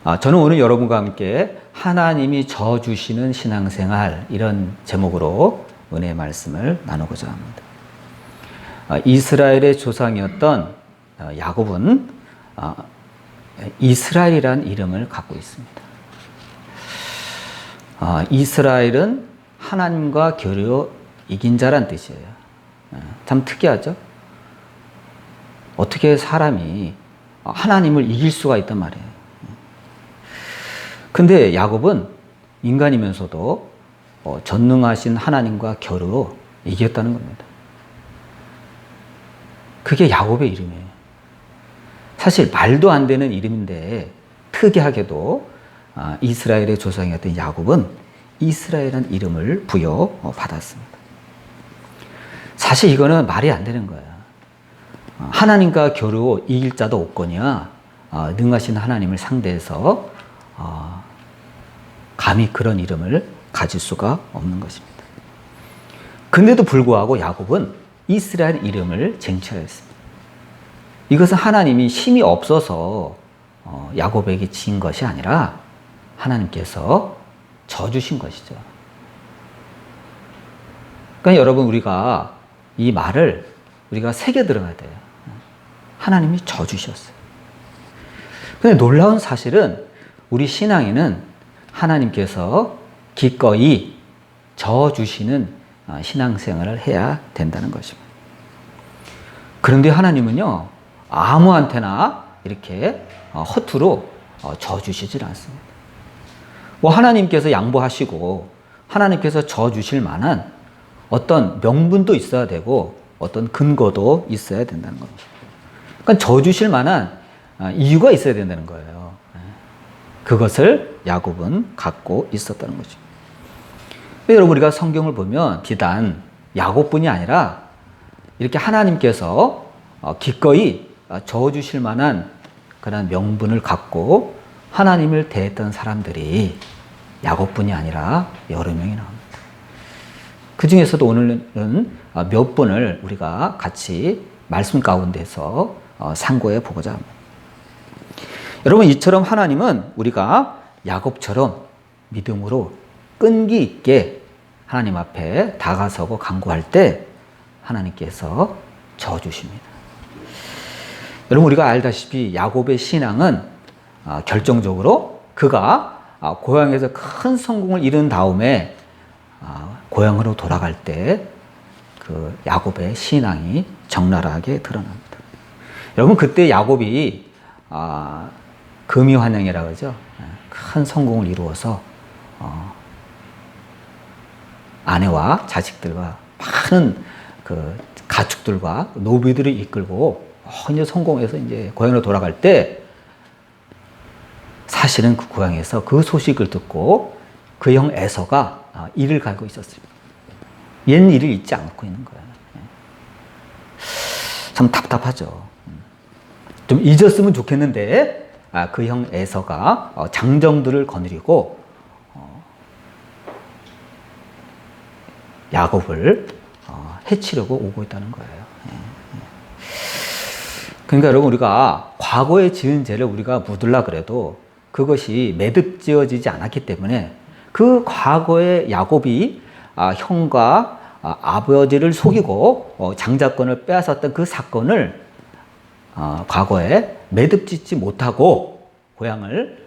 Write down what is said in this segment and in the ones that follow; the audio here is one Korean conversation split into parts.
저는 오늘 여러분과 함께 하나님이 져주시는 신앙생활, 이런 제목으로 은혜의 말씀을 나누고자 합니다. 이스라엘의 조상이었던 야곱은 이스라엘이라는 이름을 갖고 있습니다. 이스라엘은 하나님과 겨루 이긴 자란 뜻이에요. 참 특이하죠? 어떻게 사람이 하나님을 이길 수가 있단 말이에요. 근데 야곱은 인간이면서도 전능하신 하나님과 겨루 이겼다는 겁니다. 그게 야곱의 이름이에요. 사실 말도 안 되는 이름인데 특이하게도 이스라엘의 조상이었던 야곱은 이스라엘이라는 이름을 부여받았습니다. 사실 이거는 말이 안 되는 거예요. 하나님과 겨루 이길 자도 없거니와 능하신 하나님을 상대해서 감히 그런 이름을 가질 수가 없는 것입니다. 근데도 불구하고 야곱은 이스라엘 이름을 쟁취하였습니다. 이것은 하나님이 힘이 없어서 야곱에게 진 것이 아니라 하나님께서 져주신 것이죠. 그러니까 여러분, 우리가 이 말을 우리가 새겨 들어가야 돼요. 하나님이 져주셨어요. 근데 놀라운 사실은 우리 신앙에는 하나님께서 기꺼이 져주시는 신앙생활을 해야 된다는 것입니다. 그런데 하나님은요, 아무한테나 이렇게 허투루 져주시질 않습니다. 하나님께서 양보하시고 하나님께서 져주실 만한 어떤 명분도 있어야 되고 어떤 근거도 있어야 된다는 겁니다. 그러니까 져주실 만한 이유가 있어야 된다는 거예요. 그것을 야곱은 갖고 있었다는 거죠. 여러분, 우리가 성경을 보면 비단 야곱뿐이 아니라 이렇게 하나님께서 기꺼이 져주실 만한 그런 명분을 갖고 하나님을 대했던 사람들이 야곱뿐이 아니라 여러 명이 나옵니다. 그 중에서도 오늘은 몇 분을 우리가 같이 말씀 가운데서 상고해 보고자 합니다. 여러분, 이처럼 하나님은 우리가 야곱처럼 믿음으로 끈기 있게 하나님 앞에 다가서고 간구할 때 하나님께서 져주십니다. 여러분, 우리가 알다시피 야곱의 신앙은 결정적으로 그가 고향에서 큰 성공을 이룬 다음에 고향으로 돌아갈 때 그 야곱의 신앙이 적나라하게 드러납니다. 여러분, 그때 야곱이 금이환영이라고 하죠. 큰 성공을 이루어서 아내와 자식들과 많은 그 가축들과 노비들을 이끌고 이제 성공해서 이제 고향으로 돌아갈 때 사실은 그 고향에서 그 소식을 듣고 그 형 에서가 이를 갈고 있었습니다. 옛 일을 잊지 않고 있는 거예요. 참 답답하죠. 좀 잊었으면 좋겠는데 그 형 에서가 장정들을 거느리고 야곱을 해치려고 오고 있다는 거예요. 그러니까 여러분, 우리가 과거에 지은 죄를 우리가 묻으려 그래도 그것이 매듭지어지지 않았기 때문에 그 과거에 야곱이 형과 아버지를 속이고 장자권을 빼앗았던 그 사건을 과거에 매듭짓지 못하고 고향을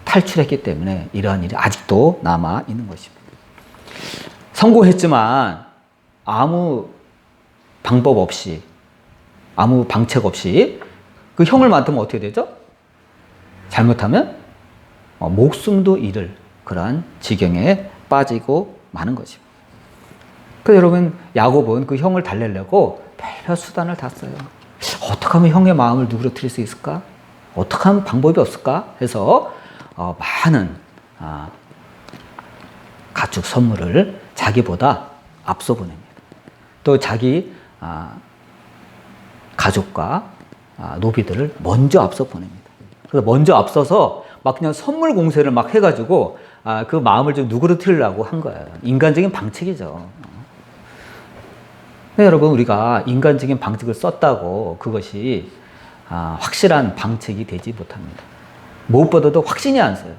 탈출했기 때문에 이러한 일이 아직도 남아 있는 것입니다. 성공했지만 아무 방법 없이, 아무 방책 없이 그 형을 맡으면 어떻게 되죠? 잘못하면 목숨도 잃을 그러한 지경에 빠지고 마는 것입니다. 그래서 여러분, 야곱은 그 형을 달래려고 별별 수단을 다 써요. 어떻게 하면 형의 마음을 누그러뜨릴 수 있을까? 어떻게 하면 방법이 없을까? 해서 많은 가축 선물을 자기보다 앞서 보냅니다. 또 자기 가족과 노비들을 먼저 앞서 보냅니다. 그래서 먼저 앞서서 막 그냥 선물 공세를 막 해가지고 그 마음을 좀 누그러뜨리려고 한 거예요. 인간적인 방책이죠. 근데 여러분, 우리가 인간적인 방책을 썼다고 그것이 확실한 방책이 되지 못합니다. 무엇보다도 확신이 안 서요.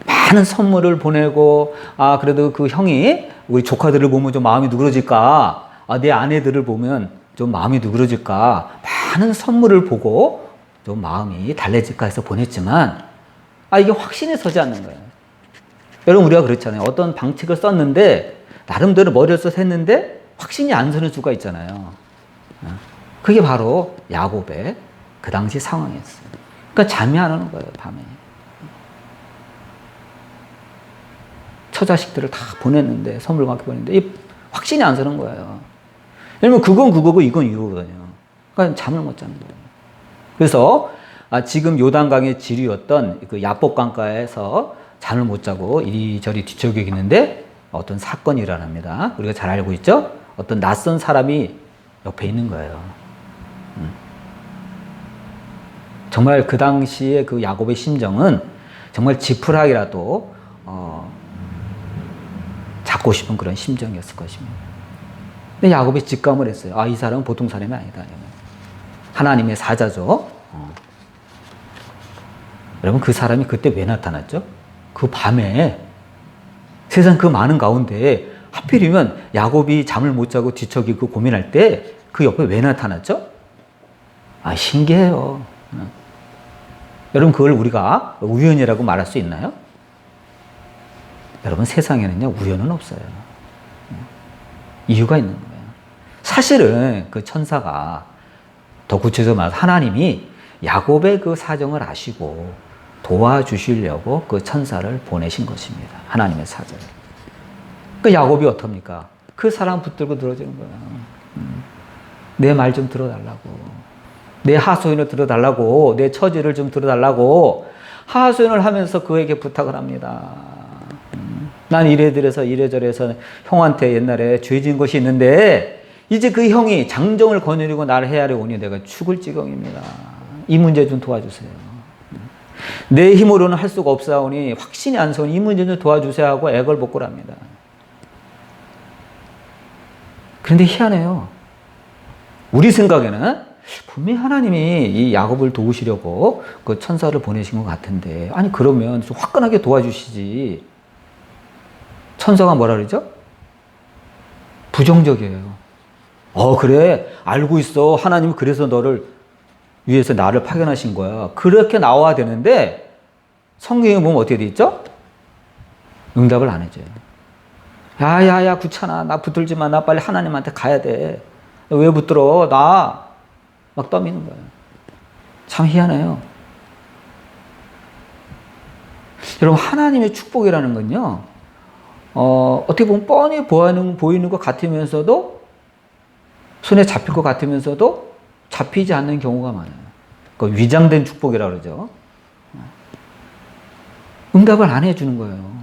많은 선물을 보내고, 그래도 그 형이 우리 조카들을 보면 좀 마음이 누그러질까? 내 아내들을 보면 좀 마음이 누그러질까? 많은 선물을 보고 좀 마음이 달래질까 해서 보냈지만, 이게 확신이 서지 않는 거예요. 여러분, 우리가 그렇잖아요. 어떤 방책을 썼는데, 나름대로 머리를 써서 했는데, 확신이 안 서는 수가 있잖아요. 그게 바로 야곱의 그 당시 상황이었어요. 그러니까 잠이 안 오는 거예요, 밤에. 처자식들을 다 보냈는데, 선물 갖고 보냈는데, 확신이 안 서는 거예요. 왜냐면 그건 그거고 이건 이거거든요. 그러니까 잠을 못 자는 거예요. 그래서 지금 요단강의 지류였던 그 야복강가에서 잠을 못 자고 이리저리 뒤척이는데 어떤 사건이 일어납니다. 우리가 잘 알고 있죠? 어떤 낯선 사람이 옆에 있는 거예요. 정말 그 당시에 그 야곱의 심정은 정말 지푸라기라도 잡고 싶은 그런 심정이었을 것입니다. 근데 야곱이 직감을 했어요. 이 사람은 보통 사람이 아니다. 하나님의 사자죠. 여러분, 그 사람이 그때 왜 나타났죠? 그 밤에 세상 그 많은 가운데 하필이면 야곱이 잠을 못 자고 뒤척이고 고민할 때 그 옆에 왜 나타났죠? 신기해요. 여러분, 그걸 우리가 우연이라고 말할 수 있나요? 여러분, 세상에는요, 우연은 없어요. 이유가 있는 거예요. 사실은 그 천사가, 더 구체적으로 말해서 하나님이 야곱의 그 사정을 아시고 도와주시려고 그 천사를 보내신 것입니다. 하나님의 사자를. 그 야곱이 어떻습니까? 그 사람 붙들고 늘어지는 거예요. 내 말 좀 들어달라고. 내 하소연을 들어달라고. 내 처지를 좀 들어달라고. 하소연을 하면서 그에게 부탁을 합니다. 난 이래저래서 형한테 옛날에 죄진 것이 있는데 이제 그 형이 장정을 거느리고 나를 헤아려 오니 내가 죽을 지경입니다. 이 문제 좀 도와주세요. 내 힘으로는 할 수가 없사오니 확신이 안 서니 이 문제 좀 도와주세요 하고 애걸복걸합니다. 그런데 희한해요. 우리 생각에는 분명히 하나님이 이 야곱을 도우시려고 그 천사를 보내신 것 같은데, 그러면 좀 화끈하게 도와주시지. 천사가 뭐라 그러죠? 부정적이에요. 그래. 알고 있어. 하나님이 그래서 너를 위해서 나를 파견하신 거야. 그렇게 나와야 되는데, 성경에 보면 어떻게 돼 있죠? 응답을 안 해줘요. 야야야, 귀찮아. 나 붙들지 마. 나 빨리 하나님한테 가야 돼. 왜 붙들어? 나. 막 떠미는 거예요. 참 희한해요. 여러분, 하나님의 축복이라는 건요, 어떻게 보면 뻔히 보이는 것 같으면서도, 손에 잡힐 것 같으면서도 잡히지 않는 경우가 많아요. 그 위장된 축복이라고 그러죠. 응답을 안 해주는 거예요.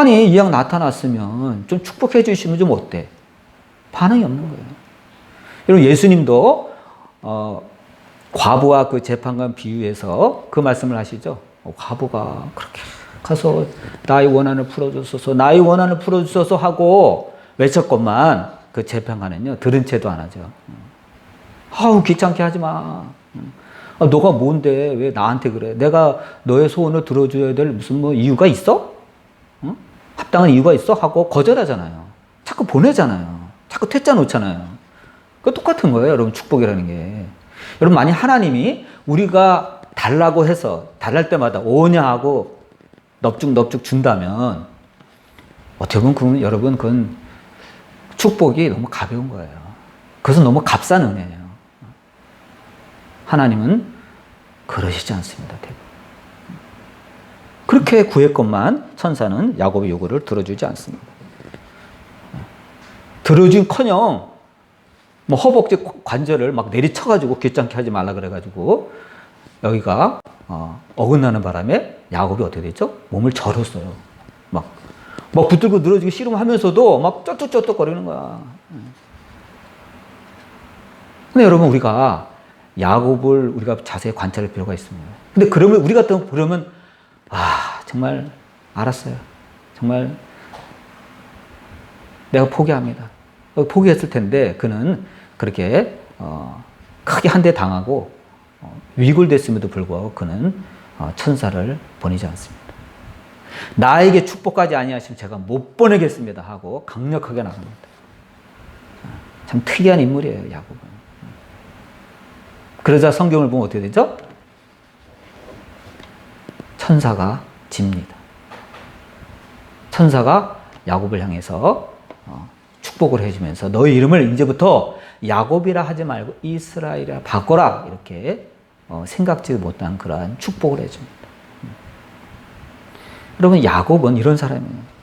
이왕 나타났으면 좀 축복해 주시면 좀 어때? 반응이 없는 거예요. 여러분, 예수님도 과부와 그 재판관 비유해서 그 말씀을 하시죠. 과부가 그렇게 가서 나의 원한을 풀어주소서, 나의 원한을 풀어주소서 하고 외쳤건만 그 재판관은요, 들은 채도 안 하죠. 귀찮게 하지 마. 너가 뭔데 왜 나한테 그래? 내가 너의 소원을 들어줘야 될 무슨 이유가 있어? 합당한 이유가 있어? 하고 거절하잖아요. 자꾸 보내잖아요. 자꾸 퇴짜 놓잖아요. 그 똑같은 거예요, 여러분. 축복이라는 게. 여러분, 만약 하나님이 우리가 달라고 해서 달랄 때마다 오냐 하고 넙죽 준다면 어떻게 보면 여러분, 그건 축복이 너무 가벼운 거예요. 그것은 너무 값싼 은혜예요. 하나님은 그러시지 않습니다, 대부분. 그렇게 구했건만 천사는 야곱의 요구를 들어주지 않습니다. 들어준커녕 허벅지 관절을 막 내리쳐가지고 귀찮게 하지 말라 그래가지고 여기가 어긋나는 바람에 야곱이 어떻게 됐죠? 몸을 절었어요. 막 붙들고 늘어지기 싫으면서도 막 쩌뚝쩌뚝거리는 거야. 근데 여러분, 우리가 야곱을 우리가 자세히 관찰할 필요가 있습니다. 근데 그러면 우리 같으면 그러면 정말 알았어요. 정말 내가 포기합니다. 포기했을 텐데 그는 그렇게 크게 한 대 당하고 위골됐음에도 불구하고 그는 천사를 보내지 않습니다. 나에게 축복하지 아니하시면 제가 못 보내겠습니다 하고 강력하게 나갑니다. 참 특이한 인물이에요, 야곱은. 그러자 성경을 보면 어떻게 되죠? 천사가 집니다. 천사가 야곱을 향해서 축복을 해주면서 너의 이름을 이제부터 야곱이라 하지 말고 이스라엘이라 바꿔라, 이렇게 생각지 못한 그러한 축복을 해줍니다. 여러분, 야곱은 이런 사람이에요.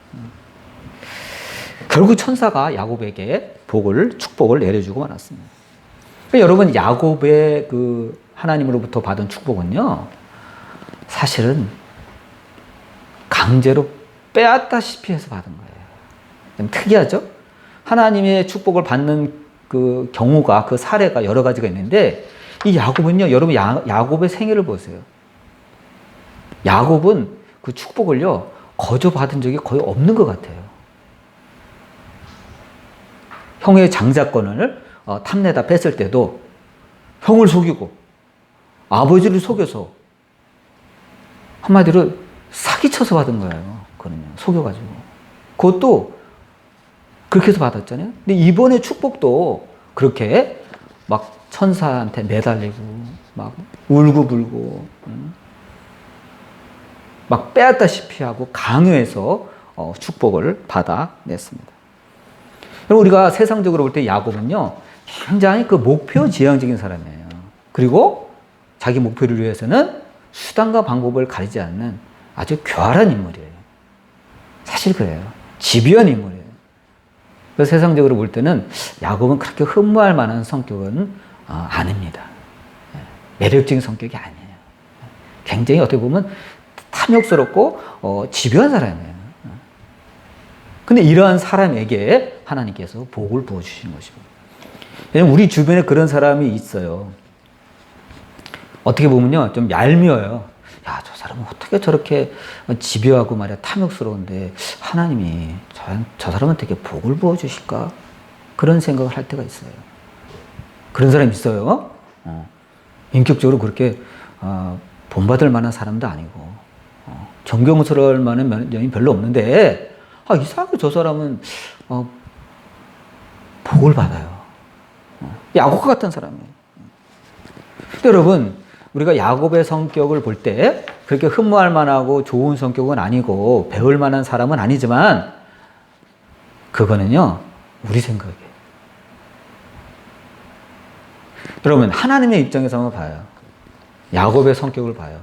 결국 천사가 야곱에게 축복을 내려주고 말았습니다. 그러니까 여러분, 야곱의 그 하나님으로부터 받은 축복은요, 사실은 강제로 빼앗다시피 해서 받은 거예요. 좀 특이하죠? 하나님의 축복을 받는 그 경우가, 그 사례가 여러 가지가 있는데, 이 야곱은요, 여러분, 야곱의 생애를 보세요. 야곱은 그 축복을요, 거저받은 적이 거의 없는 것 같아요. 형의 장자권을 탐내다 뺐을 때도 형을 속이고 아버지를 속여서 한마디로 사기쳐서 받은 거예요. 그거는요, 속여가지고. 그것도 그렇게 해서 받았잖아요. 근데 이번에 축복도 그렇게 막 천사한테 매달리고 막 울고불고 막 빼앗다시피 하고 강요해서 축복을 받아냈습니다. 우리가 세상적으로 볼 때 야곱은요, 굉장히 그 목표지향적인 사람이에요. 그리고 자기 목표를 위해서는 수단과 방법을 가리지 않는 아주 교활한 인물이에요. 사실 그래요. 집요한 인물이에요. 그래서 세상적으로 볼 때는 야곱은 그렇게 흠모할 만한 성격은 아닙니다. 매력적인 성격이 아니에요. 굉장히 어떻게 보면 탐욕스럽고 집요한 사람이에요. 근데 이러한 사람에게 하나님께서 복을 부어주시는 것입니다. 왜냐면 우리 주변에 그런 사람이 있어요. 어떻게 보면요, 좀 얄미워요. 야, 저 사람은 어떻게 저렇게 집요하고 말이야, 탐욕스러운데 하나님이 저 사람한테 되게 복을 부어주실까? 그런 생각을 할 때가 있어요. 그런 사람이 있어요. 인격적으로 그렇게 본받을 만한 사람도 아니고 존경스러울 만한 면이 별로 없는데 이상하게 저 사람은 복을 받아요. 야곱과 같은 사람이에요. 근데 여러분, 우리가 야곱의 성격을 볼 때 그렇게 흠모할 만하고 좋은 성격은 아니고 배울 만한 사람은 아니지만 그거는요, 우리 생각이에요. 여러분, 하나님의 입장에서 한번 봐요. 야곱의 성격을 봐요.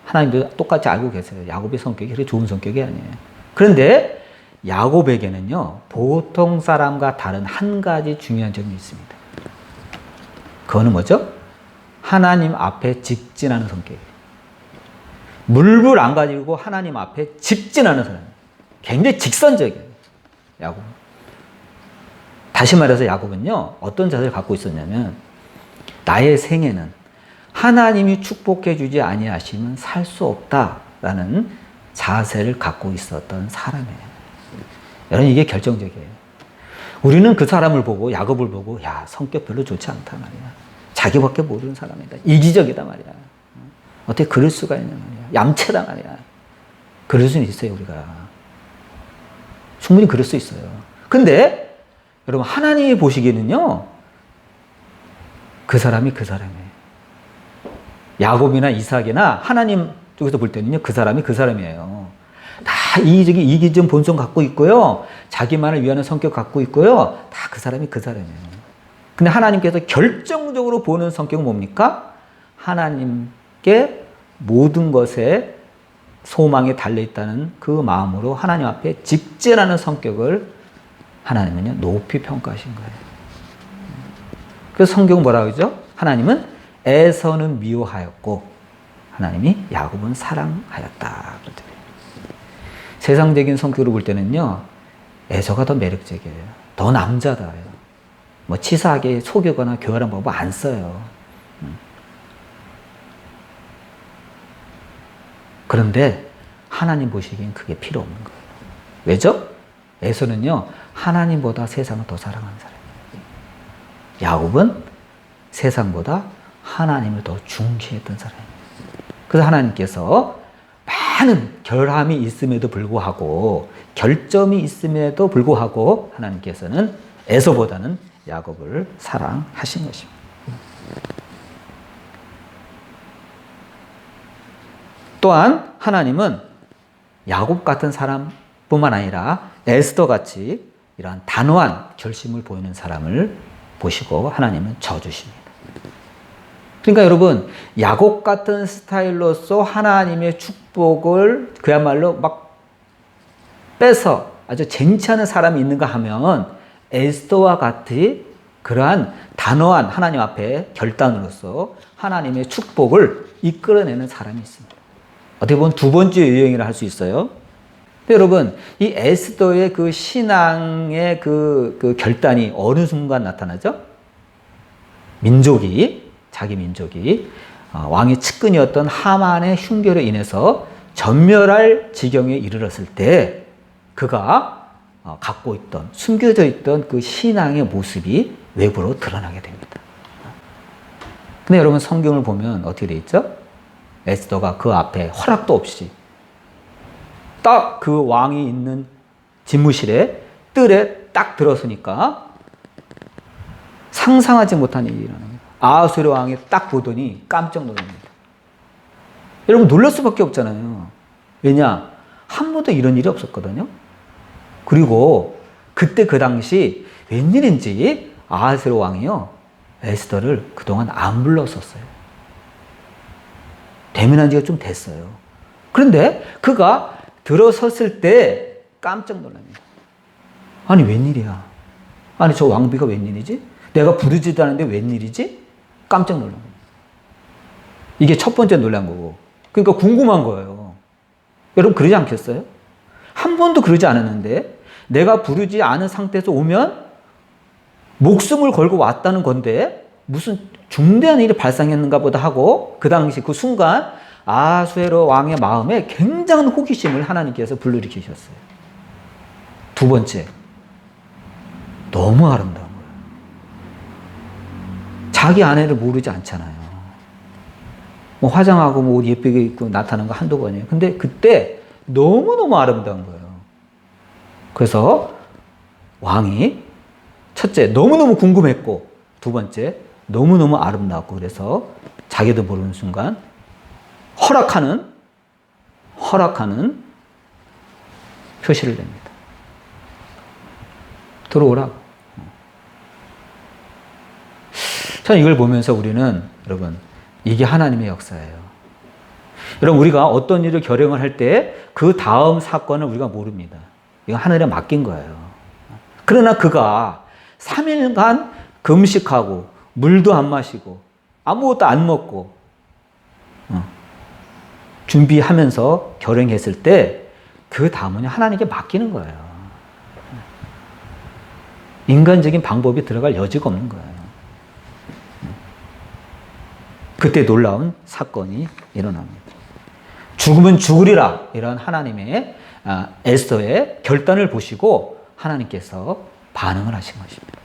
하나님도 똑같이 알고 계세요. 야곱의 성격이 그렇게 좋은 성격이 아니에요. 그런데 야곱에게는요, 보통 사람과 다른 한 가지 중요한 점이 있습니다. 그거는 뭐죠? 하나님 앞에 직진하는 성격이에요. 물불 안 가지고 하나님 앞에 직진하는 사람이에요. 굉장히 직선적이에요, 야곱. 다시 말해서 야곱은요, 어떤 자세를 갖고 있었냐면, 나의 생애는 하나님이 축복해 주지 아니하시면 살 수 없다라는 자세를 갖고 있었던 사람이에요. 여러분, 이게 결정적이에요. 우리는 그 사람을 보고, 야곱을 보고, 야, 성격 별로 좋지 않다 말이야. 자기밖에 모르는 사람이다. 이기적이다 말이야. 어떻게 그럴 수가 있냐 말이야. 얌체다 말이야. 그럴 수는 있어요, 우리가. 충분히 그럴 수 있어요. 근데 여러분, 하나님이 보시기에는요, 그 사람이 그 사람이에요. 야곱이나 이삭이나 하나님 쪽에서 볼 때는요, 그 사람이 그 사람이에요. 다 이기적인 본성 갖고 있고요, 자기만을 위하는 성격 갖고 있고요, 다 그 사람이 그 사람이에요. 근데 하나님께서 결정적으로 보는 성격은 뭡니까? 하나님께 모든 것에 소망에 달려있다는 그 마음으로 하나님 앞에 직진하는 성격을 하나님은요, 높이 평가하신 거예요. 그래서 성경은 뭐라고 하죠? 하나님은 에서는 미워하였고 하나님이 야곱은 사랑하였다. 세상적인 성격으로 볼 때는요, 에서가 더 매력적이에요. 더 남자다요. 뭐 치사하게 속이거나 교활한 방법 안 써요. 그런데 하나님 보시기엔 그게 필요 없는 거예요. 왜죠? 에서는요, 하나님보다 세상을 더 사랑하는 사람이에요. 야곱은 세상보다 하나님을 더 중시했던 사람입니다. 그래서 하나님께서 많은 결함이 있음에도 불구하고 결점이 있음에도 불구하고 하나님께서는 에서보다는 야곱을 사랑하신 것입니다. 또한 하나님은 야곱 같은 사람뿐만 아니라 에스더 같이 이러한 단호한 결심을 보이는 사람을 보시고 하나님은 져주십니다. 그러니까 여러분, 야곱 같은 스타일로서 하나님의 축복을 그야말로 막 빼서 아주 쟁취하는 사람이 있는가 하면 에스더와 같이 그러한 단호한 하나님 앞에 결단으로서 하나님의 축복을 이끌어내는 사람이 있습니다. 어떻게 보면 두 번째 유형이라 할 수 있어요. 여러분, 이 에스더의 그 신앙의 그 결단이 어느 순간 나타나죠? 자기 민족이 왕의 측근이었던 하만의 흉계로 인해서 전멸할 지경에 이르렀을 때 그가 갖고 있던, 숨겨져 있던 그 신앙의 모습이 외부로 드러나게 됩니다. 근데 여러분, 성경을 보면 어떻게 되어 있죠? 에스더가 그 앞에 허락도 없이 딱 그 왕이 있는 집무실에 뜰에 딱 들어서니까 상상하지 못한 일이 일어납니다. 아하수에로 왕이 딱 보더니 깜짝 놀랍니다. 여러분, 놀랄 수밖에 없잖아요. 왜냐? 한 번도 이런 일이 없었거든요. 그리고 그때 그 당시 웬일인지 아하수에로 왕이요, 에스더를 그동안 안 불렀었어요. 대면한 지가 좀 됐어요. 그런데 그가 들어섰을 때 깜짝 놀랍니다. 아니, 웬일이야? 아니, 저 왕비가 웬일이지? 내가 부르지도 않은데 웬일이지? 깜짝 놀랍니다. 이게 첫 번째 놀란 거고. 그러니까 궁금한 거예요. 여러분, 그러지 않겠어요? 한 번도 그러지 않았는데 내가 부르지 않은 상태에서 오면 목숨을 걸고 왔다는 건데 무슨 중대한 일이 발생했는가 보다 하고 그 당시 그 순간 아하수에로 왕의 마음에 굉장한 호기심을 하나님께서 불러일으키셨어요. 두 번째, 너무 아름다운 거예요. 자기 아내를 모르지 않잖아요. 뭐 화장하고 뭐 옷 예쁘게 입고 나타나는 거 한두 번이에요. 근데 그때 너무너무 아름다운 거예요. 그래서 왕이 첫째, 너무너무 궁금했고, 두 번째, 너무너무 아름답고, 그래서 자기도 모르는 순간 허락하는 표시를 냅니다. 들어오라고. 저는 이걸 보면서 우리는, 여러분, 이게 하나님의 역사예요. 여러분, 우리가 어떤 일을 결정을 할 때 그 다음 사건을 우리가 모릅니다. 이건 하늘에 맡긴 거예요. 그러나 그가 3일간 금식하고 물도 안 마시고 아무것도 안 먹고 준비하면서 결정했을 때 그 다음은 하나님께 맡기는 거예요. 인간적인 방법이 들어갈 여지가 없는 거예요. 그때 놀라운 사건이 일어납니다. 죽으면 죽으리라, 이런 하나님의 에스더의 결단을 보시고 하나님께서 반응을 하신 것입니다.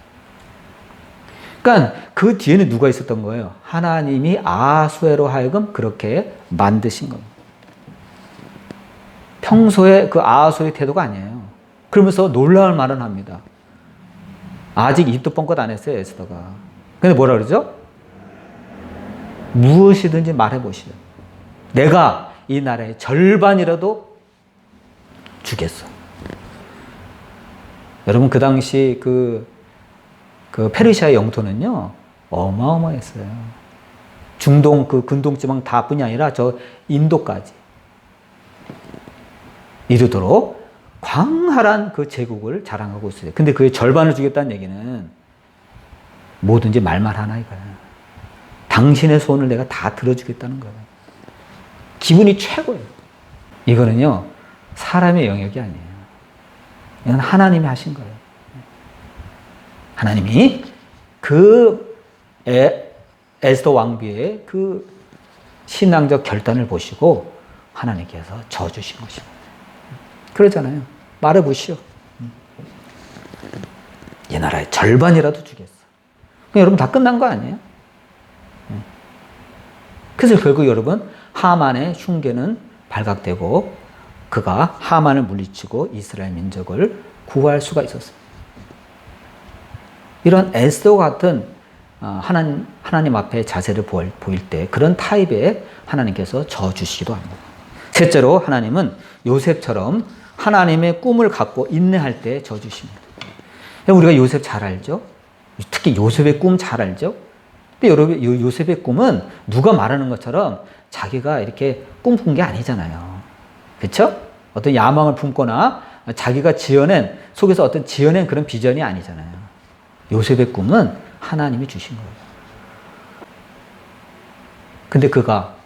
그러니까 그 뒤에는 누가 있었던 거예요? 하나님이 아하수에로 하여금 그렇게 만드신 겁니다. 평소에 그 아하수의 태도가 아니에요. 그러면서 놀라울 말은 합니다. 아직 입도 뻥끗 안 했어요, 에스더가. 근데 뭐라 그러죠? 무엇이든지 말해보시오. 내가 이 나라의 절반이라도 주겠어. 여러분, 그 당시 그 페르시아의 영토는요, 어마어마했어요. 중동 그 근동지방 다뿐이 아니라 저 인도까지 이르도록 광활한 그 제국을 자랑하고 있어요. 근데 그의 절반을 주겠다는 얘기는 뭐든지 말만 하나 이거야. 당신의 소원을 내가 다 들어주겠다는 거예요. 기분이 최고예요. 이거는요, 사람의 영역이 아니에요. 이건 하나님이 하신 거예요. 하나님이 그 에스더 왕비의 그 신앙적 결단을 보시고 하나님께서 져주신 것입니다. 그러잖아요. 말해보시오. 이 나라의 절반이라도 주겠어. 여러분, 다 끝난 거 아니에요? 그래서 결국 여러분 하만의 흉계는 발각되고 그가 하만을 물리치고 이스라엘 민족을 구할 수가 있었습니다. 이런 에스더와 같은 하나님 앞에 자세를 보일 때 그런 타입의 하나님께서 저주시기도 합니다. 셋째로 하나님은 요셉처럼 하나님의 꿈을 갖고 인내할 때 저주십니다. 우리가 요셉 잘 알죠? 특히 요셉의 꿈 잘 알죠? 근데 여러분, 요셉의 꿈은 누가 말하는 것처럼 자기가 이렇게 꿈꾼 게 아니잖아요. 그렇죠? 어떤 야망을 품거나 자기가 속에서 어떤 지어낸 그런 비전이 아니잖아요. 요셉의 꿈은 하나님이 주신 거예요. 근데 그가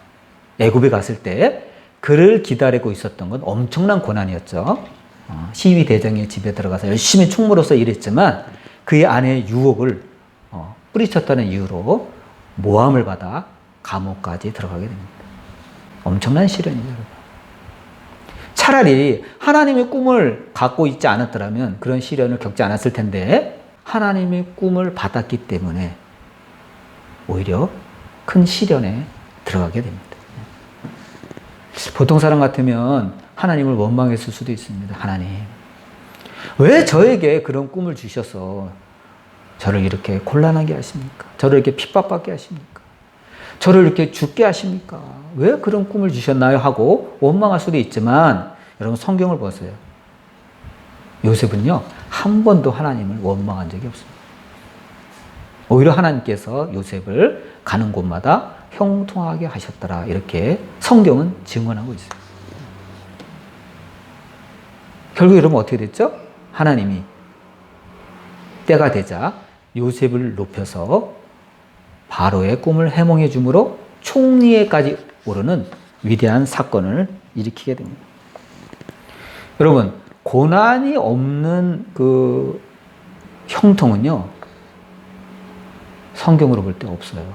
애굽에 갔을 때 그를 기다리고 있었던 건 엄청난 고난이었죠. 시위 대장의 집에 들어가서 열심히 총무로서 일했지만 그의 아내의 유혹을 뿌리쳤다는 이유로 모함을 받아 감옥까지 들어가게 됩니다. 엄청난 시련이죠. 차라리 하나님의 꿈을 갖고 있지 않았더라면 그런 시련을 겪지 않았을 텐데 하나님의 꿈을 받았기 때문에 오히려 큰 시련에 들어가게 됩니다. 보통 사람 같으면 하나님을 원망했을 수도 있습니다. 하나님, 왜 저에게 그런 꿈을 주셔서 저를 이렇게 곤란하게 하십니까? 저를 이렇게 핍박받게 하십니까? 저를 이렇게 죽게 하십니까? 왜 그런 꿈을 주셨나요? 하고 원망할 수도 있지만 여러분 성경을 보세요. 요셉은요 한 번도 하나님을 원망한 적이 없습니다. 오히려 하나님께서 요셉을 가는 곳마다 형통하게 하셨더라 이렇게 성경은 증언하고 있어요. 결국 여러분 어떻게 됐죠? 하나님이 때가 되자 요셉을 높여서 바로의 꿈을 해몽해 주므로 총리에까지 오르는 위대한 사건을 일으키게 됩니다. 여러분 고난이 없는 그 형통은요 성경으로 볼 때 없어요.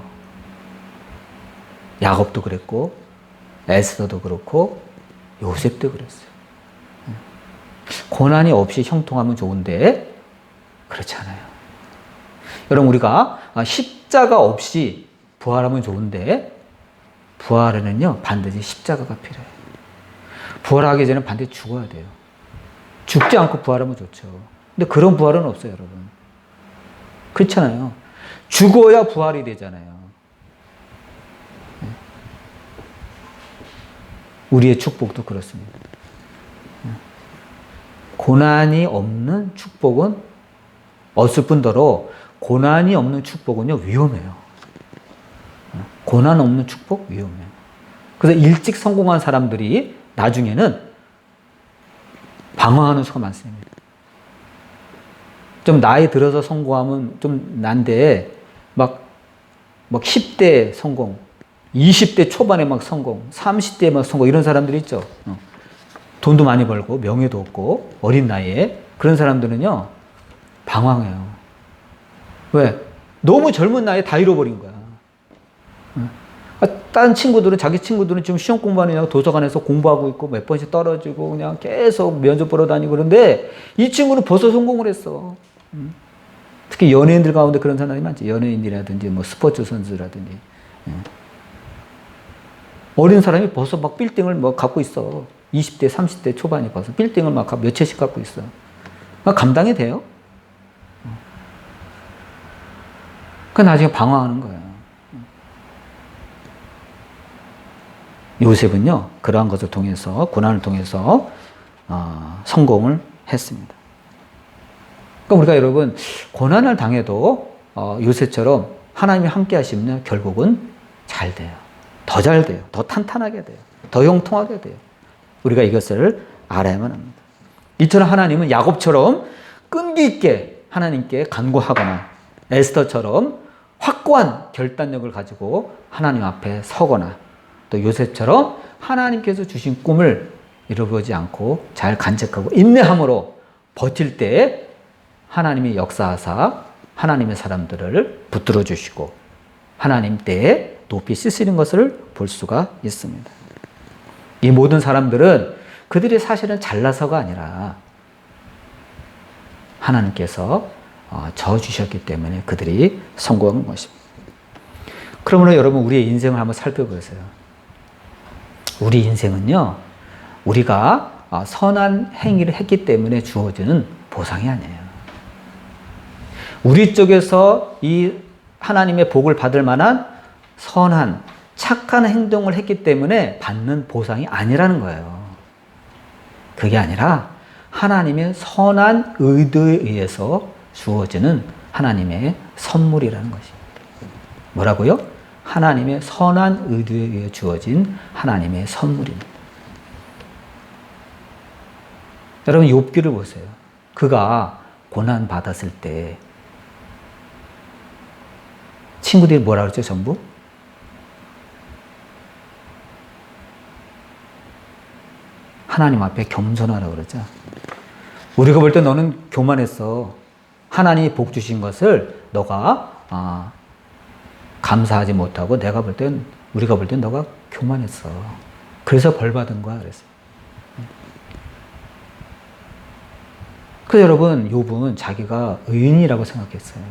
야곱도 그랬고 에스더도 그렇고 요셉도 그랬어요. 고난이 없이 형통하면 좋은데 그렇지 않아요. 여러분 우리가 십자가 없이 부활하면 좋은데 부활에는요 반드시 십자가가 필요해요. 부활하기 전에 반드시 죽어야 돼요. 죽지 않고 부활하면 좋죠. 근데 그런 부활은 없어요, 여러분. 그렇잖아요. 죽어야 부활이 되잖아요. 우리의 축복도 그렇습니다. 고난이 없는 축복은 없을 뿐더러 고난이 없는 축복은요 위험해요. 고난 없는 축복 위험해요. 그래서 일찍 성공한 사람들이 나중에는 방황하는 수가 많습니다. 좀 나이 들어서 성공하면 좀 난데 막 10대 성공, 20대 초반에 막 성공, 30대에 막 성공 이런 사람들이 있죠. 돈도 많이 벌고 명예도 없고 어린 나이에 그런 사람들은요 방황해요. 왜? 너무 젊은 나이에 다 잃어버린 거야. 다른 친구들은 자기 친구들은 지금 시험 공부하느냐고 도서관에서 공부하고 있고 몇 번씩 떨어지고 그냥 계속 면접 보러 다니고 그런데 이 친구는 벌써 성공을 했어. 특히 연예인들 가운데 그런 사람이 많지. 연예인이라든지 뭐 스포츠 선수라든지 어린 사람이 벌써 막 빌딩을 뭐 갖고 있어. 20대, 30대 초반이 벌써 빌딩을 막 몇 채씩 갖고 있어. 감당이 돼요? 그 나중에 방황하는 거예요. 요셉은요 그러한 것을 통해서 고난을 통해서 성공을 했습니다. 그러니까 우리가 여러분 고난을 당해도 요셉처럼 하나님이 함께 하시면 결국은 잘 돼요. 더 잘 돼요. 더 탄탄하게 돼요. 더 형통하게 돼요. 우리가 이것을 알아야만 합니다. 이처럼 하나님은 야곱처럼 끈기 있게 하나님께 간구하거나 에스더처럼 확고한 결단력을 가지고 하나님 앞에 서거나 또 요셉처럼 하나님께서 주신 꿈을 이루어보지 않고 잘 간직하고 인내함으로 버틸 때 하나님이 역사하사 하나님의 사람들을 붙들어 주시고 하나님 때에 높이 쓰시는 것을 볼 수가 있습니다. 이 모든 사람들은 그들이 사실은 잘나서가 아니라 하나님께서 저 주셨기 때문에 그들이 성공한 것입니다. 그러므로 여러분 우리의 인생을 한번 살펴보세요. 우리 인생은요, 우리가 선한 행위를 했기 때문에 주어지는 보상이 아니에요. 우리 쪽에서 이 하나님의 복을 받을 만한 선한 착한 행동을 했기 때문에 받는 보상이 아니라는 거예요. 그게 아니라 하나님의 선한 의도에 의해서 주어지는 하나님의 선물이라는 것입니다. 뭐라고요? 하나님의 선한 의도에 의해 주어진 하나님의 선물입니다. 여러분 욥기를 보세요. 그가 고난 받았을 때 친구들이 뭐라 그랬죠? 전부? 하나님 앞에 겸손하라고 그러죠. 우리가 볼 때 너는 교만했어. 하나님이 복 주신 것을 너가 감사하지 못하고 우리가 볼 땐 너가 교만했어. 그래서 벌 받은 거야 그랬어요. 그래서 여러분 욥은 자기가 의인이라고 생각했어요.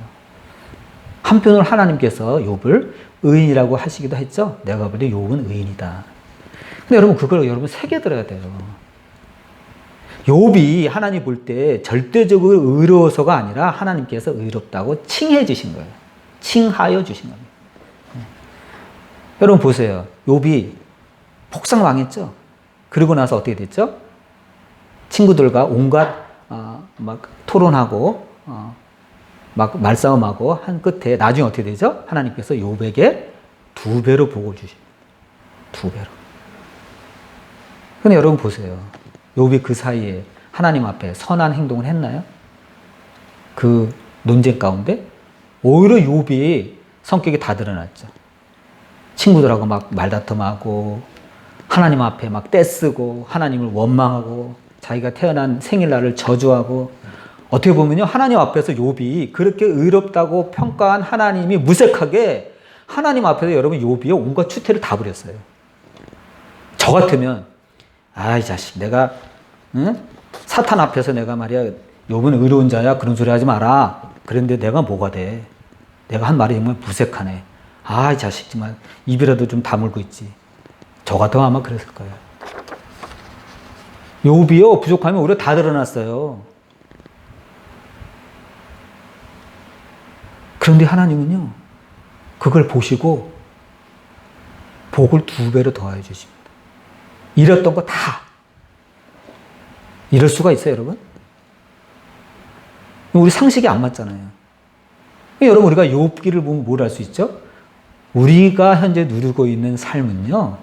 한편으로 하나님께서 욥을 의인이라고 하시기도 했죠. 내가 볼 때 욥은 의인이다. 근데 여러분 그걸 여러분 새겨들어야 돼요. 욥이 하나님 볼 때 절대적으로 의로워서가 아니라 하나님께서 의롭다고 칭해 주신 거예요. 칭하여 주신 겁니다. 여러분 보세요. 욥이 폭삭망했죠. 그리고 나서 어떻게 됐죠? 친구들과 온갖 막 토론하고 막 말싸움하고 한 끝에 나중에 어떻게 되죠? 하나님께서 욥에게 2배로 복을 주십니다. 2배로. 근데 여러분 보세요. 욥이 그 사이에 하나님 앞에 선한 행동을 했나요? 그 논쟁 가운데 오히려 욥이 성격이 다 드러났죠. 친구들하고 막 말다툼하고 하나님 앞에 막 떼쓰고 하나님을 원망하고 자기가 태어난 생일날을 저주하고 어떻게 보면요 하나님 앞에서 욥이 그렇게 의롭다고 평가한 하나님이 무색하게 하나님 앞에서 여러분 욥이 온갖 추태를 다 부렸어요. 저 같으면 이 자식 내가 사탄 앞에서 내가 말이야 욥은 의로운 자야 그런 소리 하지 마라. 그런데 내가 뭐가 돼. 내가 한 말이 정말 무색하네. 이 자식 정말 입이라도 좀 다물고 있지. 저 같으면 아마 그랬을 거예요. 욥이요 부족함이 오히려 다 드러났어요. 그런데 하나님은요 그걸 보시고 복을 2배로 더하여 주십니다. 잃었던 거 다. 이럴 수가 있어요, 여러분? 우리 상식이 안 맞잖아요. 여러분, 우리가 욥기를 보면 뭘 알 수 있죠? 우리가 현재 누리고 있는 삶은요,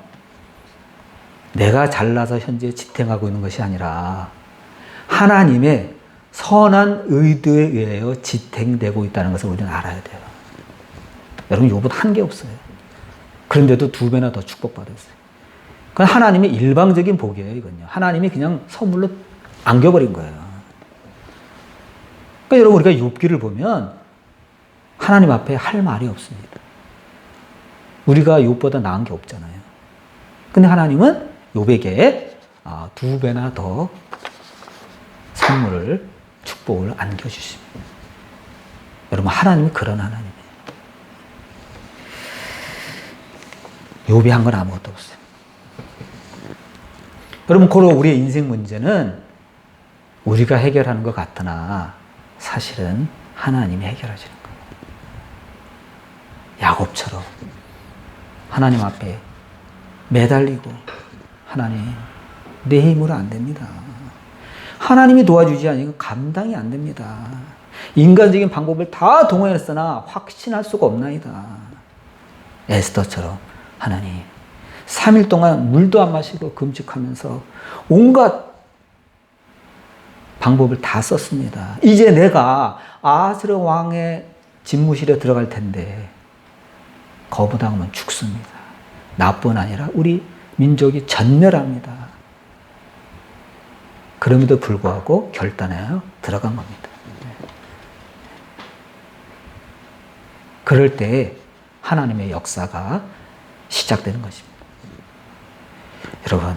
내가 잘나서 현재 지탱하고 있는 것이 아니라 하나님의 선한 의도에 의하여 지탱되고 있다는 것을 우리는 알아야 돼요. 여러분, 욥은 한 게 없어요. 그런데도 2배나 더 축복받았어요. 그건 하나님의 일방적인 복이에요, 이건요. 하나님이 그냥 선물로 안겨버린 거예요. 그러니까 여러분, 우리가 욥기를 보면 하나님 앞에 할 말이 없습니다. 우리가 욥보다 나은 게 없잖아요. 근데 하나님은 욥에게 2배나 더 선물을, 축복을 안겨주십니다. 여러분, 하나님이 그런 하나님이에요. 욥이 한 건 아무것도 없어요. 여러분, 고로 우리의 인생 문제는 우리가 해결하는 것 같으나 사실은 하나님이 해결하시는 거예요. 야곱처럼 하나님 앞에 매달리고 하나님, 내 힘으로 안 됩니다. 하나님이 도와주지 않으면 감당이 안 됩니다. 인간적인 방법을 다 동원했으나 확신할 수가 없나이다. 에스더처럼 하나님 3일 동안 물도 안 마시고 금식하면서 온갖 방법을 다 썼습니다. 이제 내가 아스르 왕의 집무실에 들어갈 텐데 거부당하면 죽습니다. 나뿐 아니라 우리 민족이 전멸합니다. 그럼에도 불구하고 결단하여 들어간 겁니다. 그럴 때 하나님의 역사가 시작되는 것입니다. 여러분,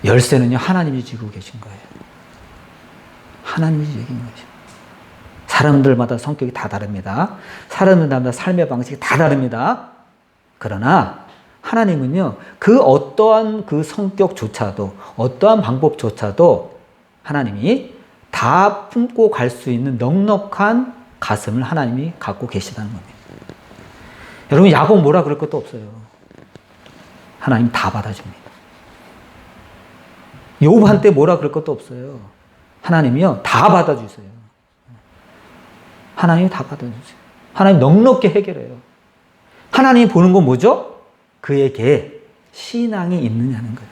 열쇠는요 하나님이 쥐고 계신 거예요. 하나님이 쥐고 계신 거예요. 사람들마다 성격이 다 다릅니다. 사람들마다 삶의 방식이 다 다릅니다. 그러나 하나님은요, 그 어떠한 그 성격조차도, 어떠한 방법조차도 하나님이 다 품고 갈 수 있는 넉넉한 가슴을 하나님이 갖고 계시다는 겁니다. 여러분, 야곱 뭐라 그럴 것도 없어요. 하나님 다 받아줍니다. 요한테 뭐라 그럴 것도 없어요. 하나님이요, 다 받아주세요. 하나님이 다 받아주세요. 하나님 넉넉히 해결해요. 하나님이 보는 건 뭐죠? 그에게 신앙이 있느냐는 거예요.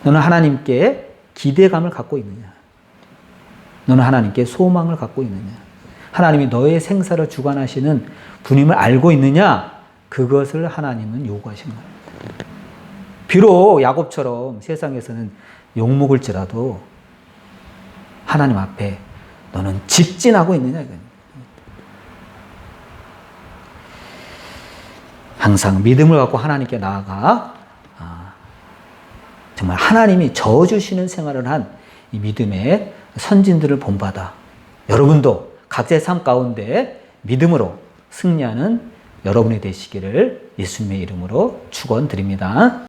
너는 하나님께 기대감을 갖고 있느냐? 너는 하나님께 소망을 갖고 있느냐? 하나님이 너의 생사를 주관하시는 분임을 알고 있느냐? 그것을 하나님은 요구하시는 겁니다. 비록 야곱처럼 세상에서는 욕먹을지라도 하나님 앞에 너는 직진하고 있느냐 이거예요. 항상 믿음을 갖고 하나님께 나아가 정말 하나님이 저어주시는 생활을 한 이 믿음의 선진들을 본받아 여러분도 각자의 삶 가운데 믿음으로 승리하는 여러분이 되시기를 예수님의 이름으로 축원드립니다.